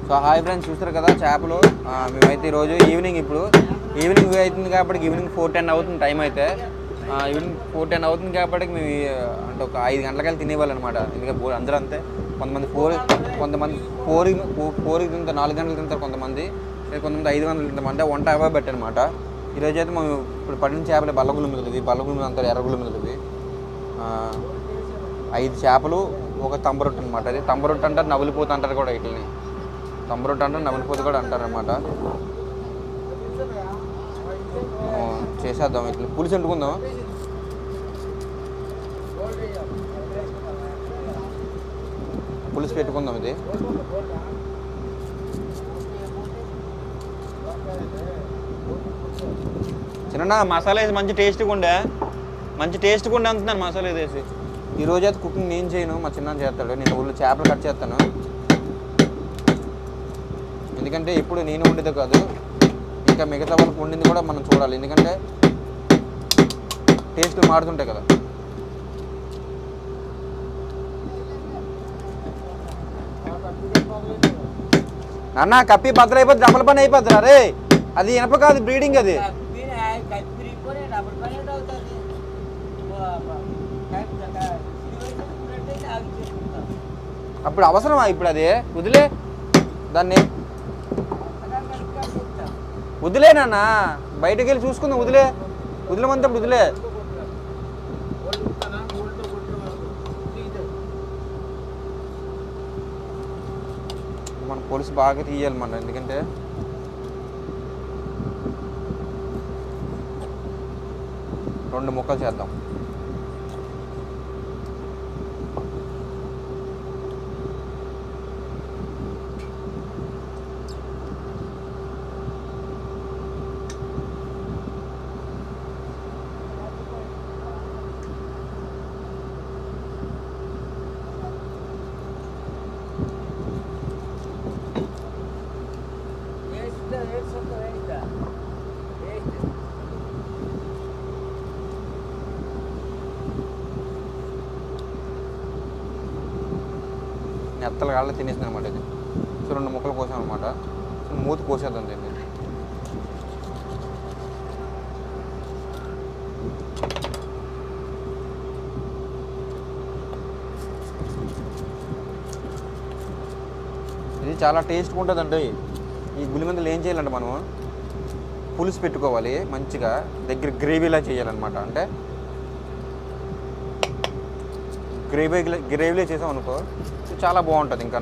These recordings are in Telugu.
సో హాయ్ ఫ్రెండ్స్, చూస్తారు కదా చేపలు. మేమైతే ఈరోజు ఈవినింగ్ అవుతుంది కాబట్టి ఈవినింగ్ 4:10 అవుతుంది టైం అయితే. ఈవినింగ్ 4:10 అవుతుంది కాబట్టి మేము అంటే ఒక 5 గంటలకెళ్ళి తినేవాళ్ళనమాట. ఎందుకంటే అందరూ అంతే, కొంతమంది 4కి తింటారు, 4 గంటలు తింటారు కొంతమంది 5 గంటలు తింటాం. అంటే వంట అవబెట్టి అనమాట. ఈరోజు అయితే మేము ఇప్పుడు పడిన చేపలు బల్లగుళ్ళు మిగులువి అంటారు, ఎర్రగుళ్ళు మిగులువి. 5 చేపలు, ఒక తంబరొట్టు అనమాట. అది తంబరొట్టు అంటారు, నవ్వులిపోతు అంటారు కూడా. వీటిని తంబరొట్టు అంటారు, నవ్వులిపోతు కూడా అంటారు అనమాట. చేసేద్దాం, ఇట్లా పులుసు వండుకుందాం. పులుసు పెట్టుకుందాం. ఇది చిన్న మసాలా వేసి మంచి టేస్ట్గా ఉండే అంటున్నాను మసాలా వేసి. ఈరోజు అయితే కుకింగ్ నేను చేయను, మా చిన్న చేస్తాడు. నేను ఊళ్ళో చేపలు కట్ చేస్తాను. ఎందుకంటే ఇప్పుడు నేను వండితే కాదు, ఇంకా మిగతా వాళ్ళకి వండింది కూడా మనం చూడాలి. ఎందుకంటే టేస్ట్లు మారుతుంటాయి కదా. అన్న కప్పి బద్దలైపోద్ది, డబల్ పని అయిపోద్ది. అరే అది ఇనప కాదు, బ్రీడింగ్ అది. అప్పుడు అవసరమా ఇప్పుడు అది? వదిలే దాన్ని, వదిలేనన్నా, బయటకు వెళ్ళి చూసుకుందాం. వదిలేమంతప్పుడు వదిలే. మన పులుసు బాగా తీయాలి మన, ఎందుకంటే రెండు ముక్కలు చేద్దాం. నెత్తలు కాళ్ళ తినేసింది అనమాట ఇది. సో 2 ముక్కలు కోసాం అనమాట. సో మూతి కోసేద్దాం దీన్ని. ఇది చాలా టేస్ట్గా ఉంటుందండి. ఈ గులిమెంతలు ఏం చేయాలంటే మనం పులుసు పెట్టుకోవాలి మంచిగా, దగ్గర గ్రేవీలా చేయాలన్నమాట. అంటే గ్రేవీలో చేసాం అనుకో చాలా బాగుంటుంది. ఇంకా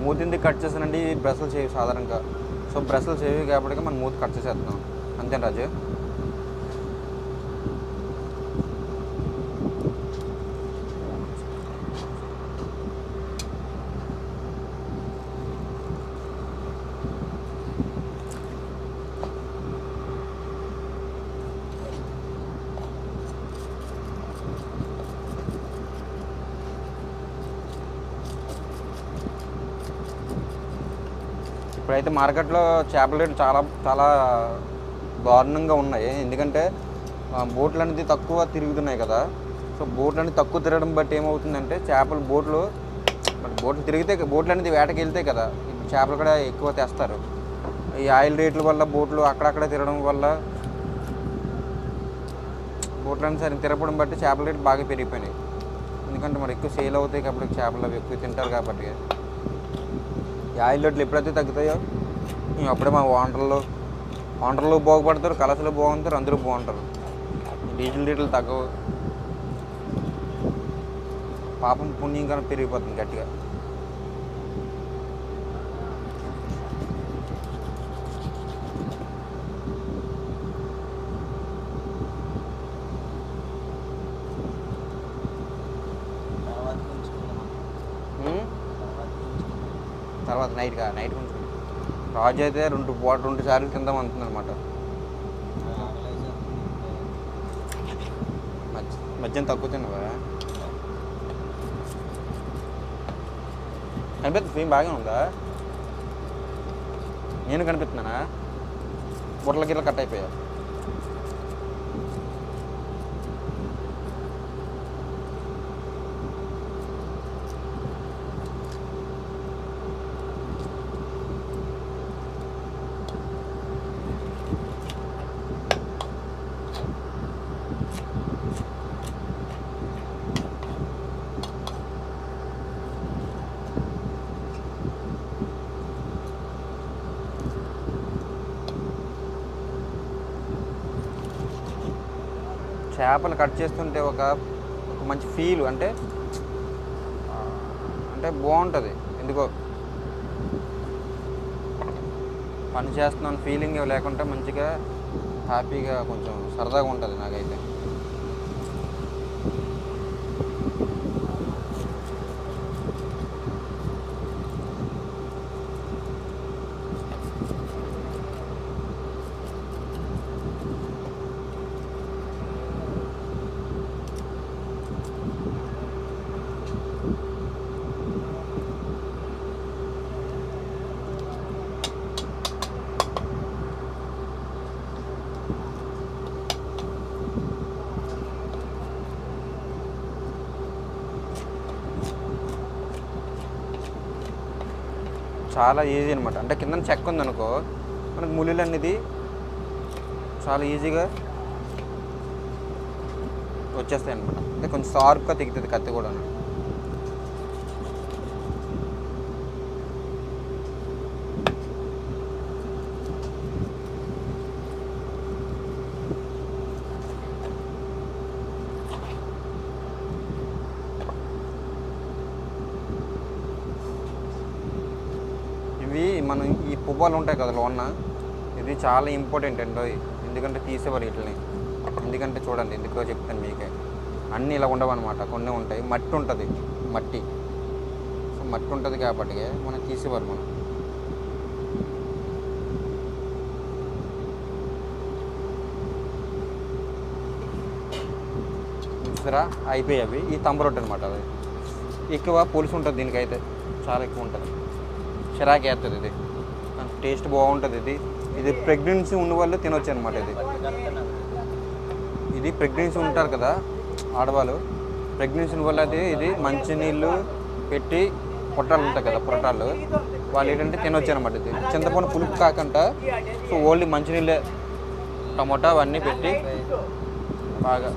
మూతింది కట్ చేసానండి. బ్రష్లు చేయవి సాధారణంగా. సో బ్రష్లు చేయవి కాబట్టి మనం మూతి కట్ చేసేస్తున్నాం. అంతే రాజు. ఇప్పుడైతే మార్కెట్లో చేపల రేట్లు చాలా దారుణంగా ఉన్నాయి. ఎందుకంటే బోట్లు అనేది తక్కువ తిరుగుతున్నాయి కదా. సో బోట్లు అనేది తక్కువ తిరగడం బట్టి ఏమవుతుందంటే బోట్లు తిరిగితే బోట్లు అనేది వేటకి వెళ్తాయి కదా, చేపలు కూడా ఎక్కువ తెస్తారు. ఈ ఆయిల్ రేట్ల వల్ల బోట్లు అక్కడక్కడ తిరగడం వల్ల బోట్లు అనేది సరిగ్గా తిరగడం బట్టి చేపల రేట్లు బాగా పెరిగిపోయినాయి. ఎందుకంటే మరి ఎక్కువ సేల్ అవుతాయి కాబట్టి చేపలు అవి ఎక్కువ తింటారు కాబట్టి. ఈ ఆయిల్ రేట్లు ఎప్పుడైతే తగ్గుతాయో అప్పుడే మా వాంటర్లు బాగుపడతారు, కలసలు బాగుంటారు, అందరూ బాగుంటారు. డీజిల్ రేట్లు తగ్గవు, పాపం పుణ్యం కన్నా పెరిగిపోతుంది గట్టిగా. తర్వాత నైట్ కొంచెం రాజు అయితే 2 సార్లు తిందాం అంటుంది అనమాట. మధ్యాహ్నం తక్కువ తిన్నావా? కనిపిస్తుంది, ఫీమ్ బాగానే ఉందా? నేను కనిపిస్తున్నానా? బుర్రల గిట్ల కట్ అయిపోయా. చేపలు కట్ చేస్తుంటే ఒక మంచి ఫీల్, అంటే బాగుంటుంది. ఎందుకో పని చేస్తున్నాను ఫీలింగ్ లేకుండా మంచిగా హ్యాపీగా కొంచెం సరదాగా ఉంటుంది నాకైతే. చాలా ఈజీ అనమాట. అంటే కింద చెక్క ఉందనుకో, మనకు ముళ్ళు అనేది చాలా ఈజీగా వచ్చేస్తాయి అనమాట. అంటే కొంచెం షార్ప్గా తెగుతుంది కత్తి కూడా. ఇవి మనం ఈ పువ్వాలు ఉంటాయి కదా లోన, ఇది చాలా ఇంపార్టెంట్ అండి. ఎందుకంటే తీసేవారు వీటిని. ఎందుకంటే చూడండి, ఎందుకో చెప్తాను మీకే. అన్నీ ఇలా ఉండవు అనమాట, కొన్ని ఉంటాయి. మట్టి ఉంటుంది, సో మట్టి ఉంటుంది కాబట్టి మనం తీసేవారు. మనం చూసారా అయిపోయాయి అవి. ఈ తంబ రొట్టె అనమాట, అది ఎక్కువ పులుసు ఉంటుంది దీనికైతే, చాలా ఎక్కువ ఉంటుంది. చిరాకు వేస్తుంది ఇది, టేస్ట్ బాగుంటుంది. ఇది ప్రెగ్నెన్సీ ఉన్న వాళ్ళు తినొచ్చు అనమాట. ఇది ప్రెగ్నెన్సీ ఉంటారు కదా ఆడవాళ్ళు, ప్రెగ్నెన్సీ ఉన్న వాళ్ళు ఇది మంచినీళ్ళు పెట్టి పొట్టాలు ఉంటాయి కదా, పొట్టాలు వాళ్ళు ఏంటంటే తినొచ్చు అనమాట. ఇది చింతపండు పులుపు కాకుండా సో ఓన్లీ మంచినీళ్ళే, టమోటా అవన్నీ పెట్టి బాగా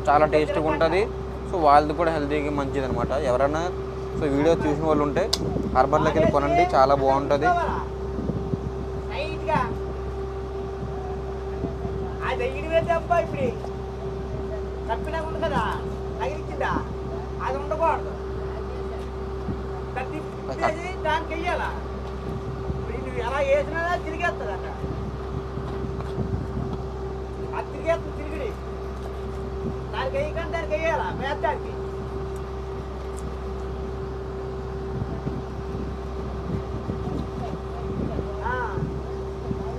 చాలా టేస్ట్గా ఉంటుంది. సో వాళ్ళది కూడా హెల్తీగా మంచిది అనమాట. ఎవరైనా సో వీడియో చూసిన వాళ్ళు ఉంటే హార్బర్లోకి వెళ్ళి కొనండి, చాలా బాగుంటుంది.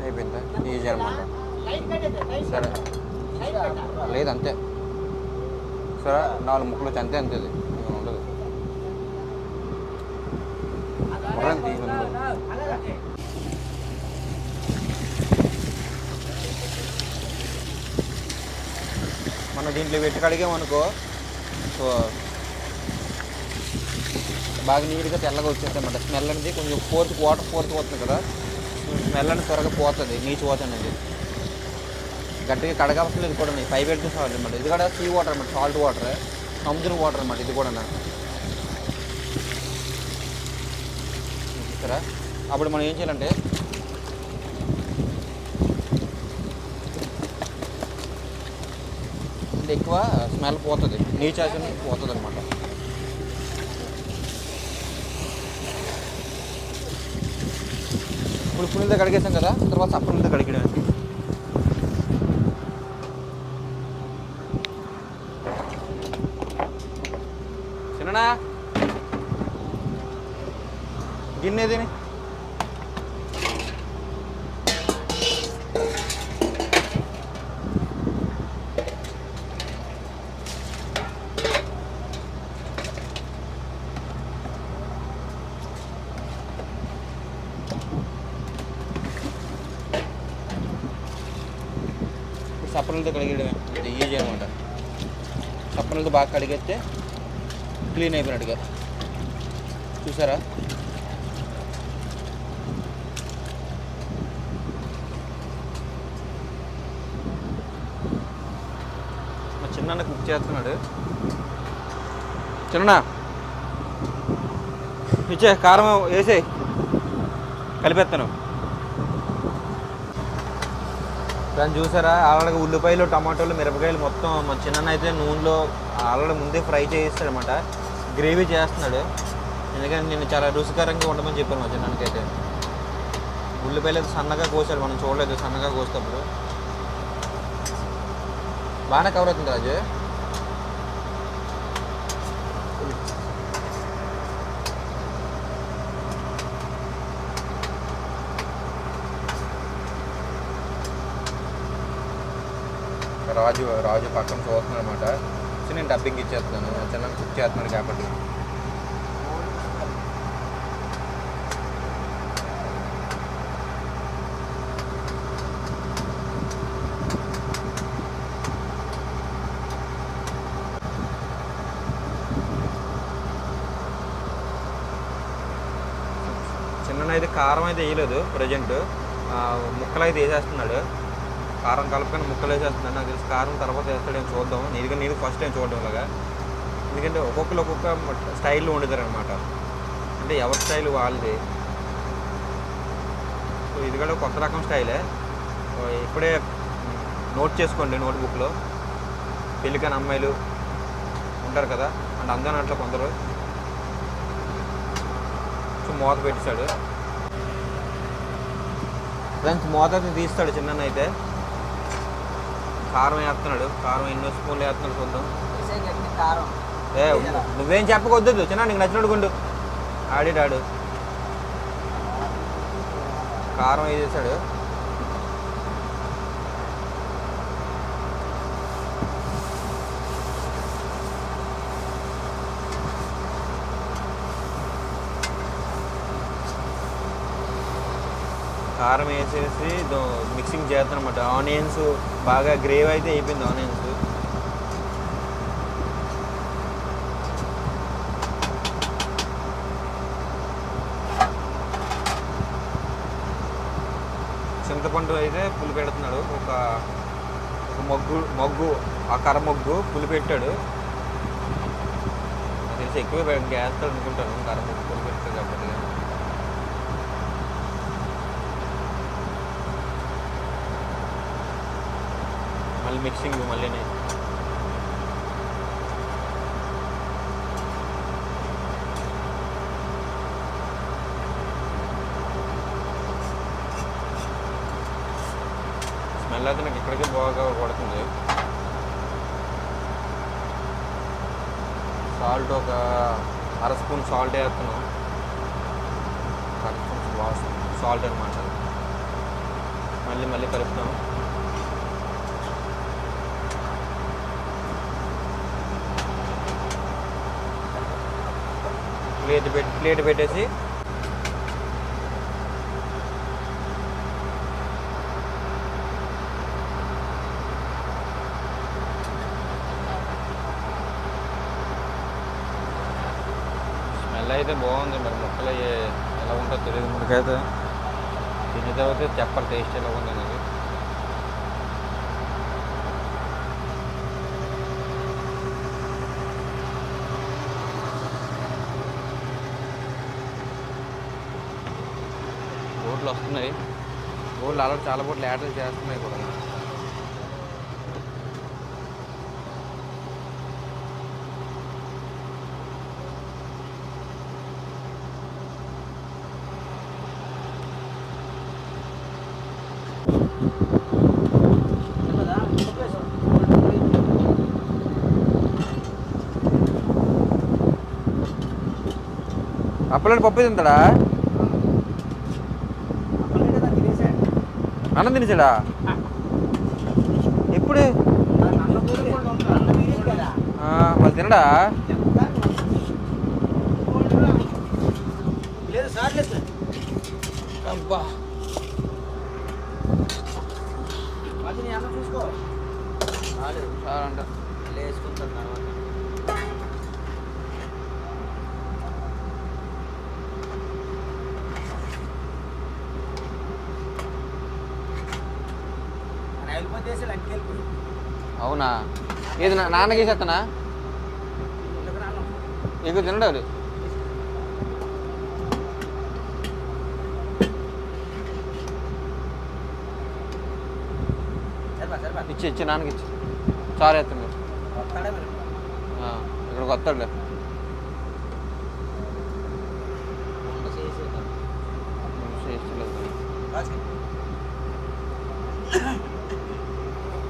అయిపోయిందా? ఈజీ అనమాట. సరే లేదు అంతే. సరే 4 ముక్కలు వచ్చి అంతే ఇది ఉండదు. మనం దీంట్లో పెట్టి కడిగామనుకో, సో బాగా నీట్గా తెల్లగా వచ్చేస్తాయి అన్నమాట. స్మెల్ అనేది కొంచెం వాటర్ ఫోర్త్ పోతుంది కదా, స్మెల్ అనేది త్వరగా పోతుంది, నీచు పోతుంది అనేది. గట్టిగా కడగాల్సిన ఇది కూడా 5 8 సార్లు అనమాట. ఇది కూడా సీ వాటర్ అనమాట, సాల్ట్ వాటర్, సముద్రం వాటర్ అనమాట ఇది కూడా. చూస్తారా? అప్పుడు మనం ఏం చేయాలంటే స్మెల్ పోతుంది, నీచాసిన పోతుంది అనమాట. ఇప్పుడు పులితో కడిగేసాం కదా, తర్వాత సప్పనితో కడిగడానికి. చిన్ననా గిన్నెది సప్పనలతో కడిగేయడమే, ఇది ఈజీ అనమాట. సప్పనలతో బాగా కడిగేస్తే క్లీన్ అయిపోయినట్టుగా. చూసారా? మా చిన్న కుక్ చేస్తున్నాడు. చిన్న ఇచ్చే కారం వేసే కలిపేస్తాను. దాన్ని చూసారా? ఆల్రెడీ ఉల్లిపాయలు, టమాటోలు, మిరపకాయలు మొత్తం మా చిన్న అయితే నూనెలో ఆల్రెడీ ముందే ఫ్రై చేయిస్తాడు అనమాట. గ్రేవీ చేస్తున్నాడు, ఎందుకంటే నేను చాలా రుచికరంగా ఉండమని చెప్పాను మా చిన్నకి అయితే. ఉల్లిపాయలు అయితే సన్నగా కోసాడు, మనం చూడలేదు సన్నగా కోసేటప్పుడు. బాగానే కవర్ అవుతుంది రాజు. రాజు పక్కన చూస్తున్నాడు అనమాట. సో నేను డబ్బింగ్ ఇచ్చేస్తున్నాను, చిన్న కుక్ చేస్తున్నాడు కాబట్టి. చిన్ననైతే కారం అయితే వేయలేదు ప్రజెంట్, ముక్కలు అయితే వేసేస్తున్నాడు. కారం కలుపుకొని ముక్కలు వేసేస్తున్నాడు. నాకు తెలిసి కారం తర్వాత వేస్తాడేమో చూద్దాం. నేను ఫస్ట్ టైం చూడడం ఇలాగా, ఎందుకంటే ఒక్కొక్కరు ఒక్కొక్క స్టైల్లో వండుతారు అనమాట. అంటే ఎవరి స్టైల్ వాళ్ళది. సో ఇది కూడా కొత్త రకం స్టైలే. ఇప్పుడే నోట్ చేసుకోండి నోట్బుక్లో. పెళ్ళికాని అమ్మాయిలు ఉంటారు కదా, అండ్ అందరూ అట్లా కొందరు. సో మూత పెట్టేశాడు ఫ్రెండ్స్. మూత అయితే తీస్తాడు చిన్న అయితే. కారం వేస్తున్నాడు. కారం ఎన్నో స్పూన్లు వేస్తున్నాడు చూద్దాం. నువ్వేం చెప్పకొద్దు చిన్న, నీకు నచ్చినట్టు కొండు. ఆడిడాడు కారం వేసేసాడు. కారం వేసేసి మిక్సింగ్ చేస్తాను అనమాట. ఆనియన్స్ బాగా గ్రేవ్ అయితే అయిపోయింది. ఆనియన్స్ చింతపండు అయితే పులి పెడుతున్నాడు. ఒక మొగ్గు ఆ కర్ర మొగ్గు పులి పెట్టాడు. తెలిసి ఎక్కువ వేస్తాడు అనుకుంటాను, కర్ర మొగ్గు పులి పెట్టాడు కాబట్టి. మళ్ళీ మిక్సింగ్ మళ్ళీనే. స్మెల్ అయితే నాకు ఇక్కడికి బాగా పడుతుంది. సాల్ట్ ఒక అర స్పూన్ సాల్ట్ వేస్తున్నాం. అర స్పూన్ సాల్ట్ అనమాట. మళ్ళీ కలుపుతాం. ప్లేట్ పెట్టేసి స్మెల్ అయితే బాగుంది. మరి ముక్కలు ఎలా ఉంటుందో తెలియదు మనకైతే. తిన్న తర్వాత చెప్పాలి టేస్ట్ ఎలా ఉంది అనేది. బోట్లు వస్తున్నాయి. బోట్లు ఆల్రెడీ చాలా బోట్లు యాడ్ చేస్తున్నాయి కూడా. అప్పలాంటి పప్పు తింటాడా? అన్నం తినేసాడా? ఎప్పుడు? మరి తినడా? అబ్బా చూసుకో అంట వేసుకుంటాను తర్వాత. అవునా? ఏది నాన్నకి వేసేస్తానా? ఎక్కువ తినడాడు. ఇచ్చి నాన్నకి ఇచ్చి చాలు వేస్తాడు. ఇక్కడికి వస్తాడులే.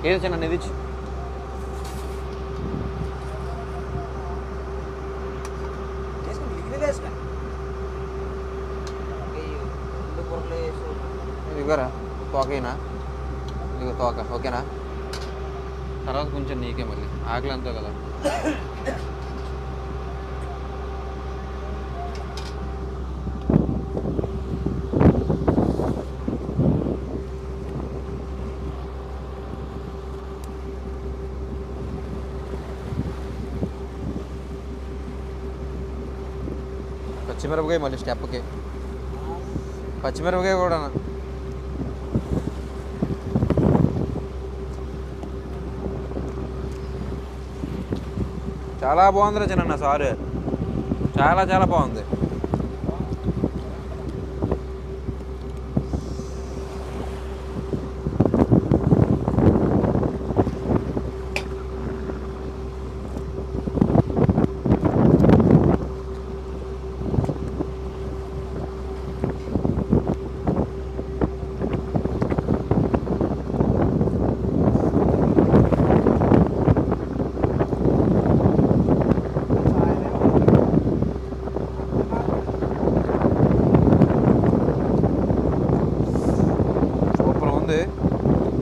ఏది చిన్న ఇది ఇచ్చి ఇదిగోరా తోకైనా, ఇదిగో తోక ఓకేనా? తర్వాత కొంచెం నీకే మళ్ళీ ఆకలి అంతా కదా. పచ్చిమిరపకాయ మళ్ళీ స్టెప్కి, పచ్చిమిరపకాయ కూడా చాలా బాగుంది చిన్న సారీ, చాలా చాలా బాగుంది.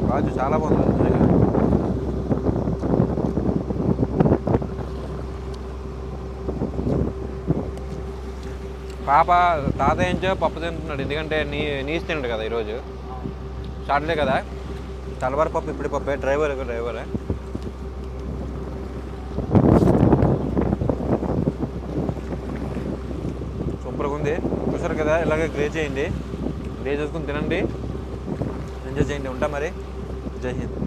రాజు చాలా బాగుంది. పాప తాతయ్య నుంచో పప్పు తింటున్నాడు, ఎందుకంటే నీసు తిన్నాడు కదా ఈరోజు సాటర్డే కదా. తెల్లవారి పప్పు ఇప్పుడు పప్పే, డ్రైవరే సూపర్గా ఉంది. చూసారు కదా, ఇలాగే గ్రే చేయండి, గ్రే చేసుకుని తినండి, ఎంజాయ్ చేయండి. ఉంటా మరి, జై హింద్.